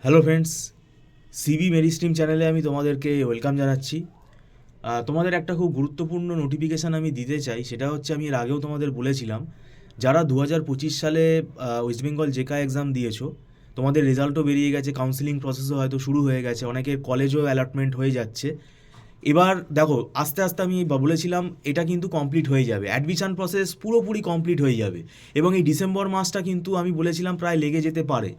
Hello friends, CB মেরি stream চ্যানেলে আমি তোমাদেরকে ওয়েলকাম জানাচ্ছি। তোমাদের একটা খুব গুরুত্বপূর্ণ নোটিফিকেশান আমি দিতে চাই। সেটা হচ্ছে, আমি এর আগেও তোমাদের বলেছিলাম, যারা 2025 সালে ওয়েস্ট বেঙ্গল জেকা এক্সাম দিয়েছো, তোমাদের রেজাল্টও বেরিয়ে গেছে, কাউন্সিলিং প্রসেসও হয়তো শুরু হয়ে গেছে, অনেকের কলেজও অ্যালটমেন্ট হয়ে যাচ্ছে। এবার দেখো, আস্তে আস্তে আমি বলেছিলাম এটা কিন্তু কমপ্লিট হয়ে যাবে, অ্যাডমিশন প্রসেস পুরোপুরি কমপ্লিট হয়ে যাবে, এবং এই ডিসেম্বর মাসটা কিন্তু আমি বলেছিলাম প্রায় লেগে যেতে পারে।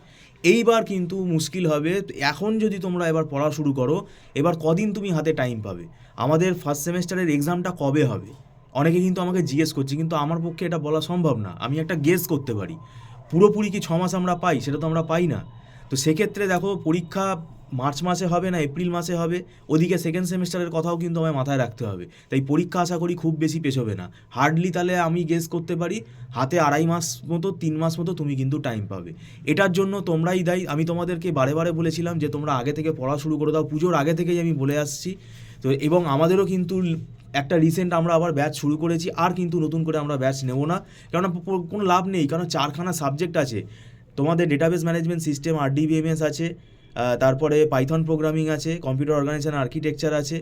এইবার কিন্তু মুশকিল হবে। এখন যদি তোমরা এবার পড়া শুরু করো, এবার কদিন তুমি হাতে টাইম পাবে? আমাদের ফার্স্ট সেমেস্টারের এক্সামটা কবে হবে? অনেকে কিন্তু আমাকে জিজ্ঞেস করছে, কিন্তু আমার পক্ষে এটা বলা সম্ভব না। আমি একটা গেস করতে পারি, পুরোপুরি কি 6 মাস আমরা পাই? সেটা তো আমরা পাই না। তো সেক্ষেত্রে দেখো, পরীক্ষা মার্চ মাসে হবে না এপ্রিল মাসে হবে, ওদিকে সেকেন্ড সেমিস্টারের কথাও কিন্তু আমায় মাথায় রাখতে হবে। তাই পরীক্ষা আশা করি খুব বেশি পেছোবে না। হার্ডলি তাহলে আমি গেস করতে পারি হাতে 2.5 মাস মতো, 3 মাস মতো তুমি কিন্তু টাইম পাবে। এটার জন্য তোমরাই দায়ী। আমি তোমাদেরকে বারে বারে বলেছিলাম যে তোমরা আগে থেকে পড়া শুরু করে দাও, পুজোর আগে থেকেই আমি বলে আসছি। তো এবং আমাদেরও কিন্তু একটা রিসেন্ট আমরা আবার ব্যাচ শুরু করেছি, আর কিন্তু নতুন করে আমরা ব্যাচ নেব না, কেননা কোনো লাভ নেই। কারণ 4খানা সাবজেক্ট আছে তোমাদের। ডেটাবেস ম্যানেজমেন্ট সিস্টেম, RDBMS আছে, তারপরে পাইথন প্রোগ্রামিং আছে, কম্পিউটার অর্গানাইজেশন আর্কিটেকচার আছে।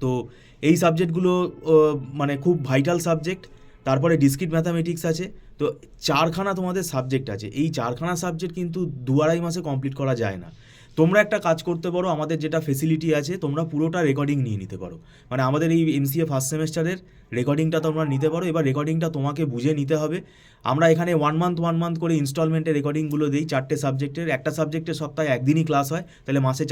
তো এই সাবজেক্টগুলো মানে খুব ভাইটাল সাবজেক্ট। তারপরে ডিসক্রিট ম্যাথামেটিক্স আছে। তো 4খানা তোমাদের সাবজেক্ট আছে। এই 4খানা সাবজেক্ট কিন্তু 2-2.5 মাসে কমপ্লিট করা যায় না। তোমরা একটা কাজ করতে পারো, আমাদের যেটা ফেসিলিটি আছে, তোমরা পুরোটা রেকর্ডিং নিয়ে নিতে পারো। মানে আমাদের এই MCA ফার্স্ট সেমেস্টারের রেকর্ডিংটা তোমরা নিতে পারো। এবার রেকর্ডিংটা তোমাকে বুঝে নিতে হবে। আমরা এখানে 1 মান্থ করে ইনস্টলমেন্টে রেকর্ডিংগুলো দিই, 4টে সাবজেক্টের। একটা সাবজেক্টের সপ্তাহে একদিনই ক্লাস হয়, তাহলে মাসে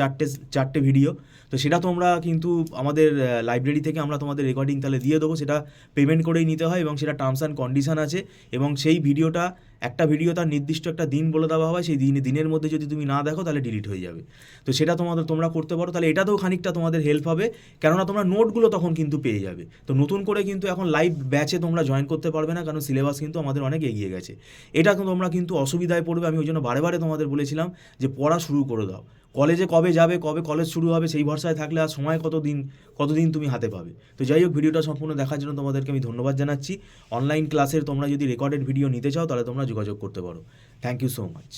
4টে ভিডিও। তো সেটা তোমরা কিন্তু আমাদের লাইব্রেরি থেকে আমরা তোমাদের রেকর্ডিং তাহলে দিয়ে দেবো। সেটা পেমেন্ট করেই নিতে হয়, এবং সেটা টার্মস অ্যান্ড কন্ডিশন আছে। এবং সেই ভিডিওটা, একটা ভিডিও তার নির্দিষ্ট একটা দিন বলে দেওয়া হয়, সেই দিনের মধ্যে যদি তুমি না দেখো তাহলে ডিলিট হয়ে যাবে। তো সেটা তোমরা করতে পারো, তাহলে এটাতেও খানিকটা তোমাদের হেল্প হবে, কেননা তোমরা নোটগুলো তখন কিন্তু পেয়ে যাবে। তো নতুন করে কিন্তু এখন লাইভ ব্যাচে তোমরা জয়েন করতে পারবে না, কারণ সিলেবাস কিন্তু আমাদের অনেক এগিয়ে গেছে। এটা তোমরা কিন্তু অসুবিধায় পড়বে। আমি ওই জন্য বারে বারে তোমাদের বলেছিলাম যে পড়া শুরু করে দাও। কলেজে কবে যাবে, কবে কলেজ শুরু হবে, সেই ভরসায় থাকলে আর সময় কতদিন তুমি হাতে পাবে? তো যাই হোক, ভিডিওটা সম্পূর্ণ দেখার জন্য তোমাদেরকে আমি ধন্যবাদ জানাচ্ছি। অনলাইন ক্লাসের তোমরা যদি রেকর্ডেড ভিডিও নিতে চাও, তাহলে তোমরা যোগাযোগ করতে পারো। Thank you so much.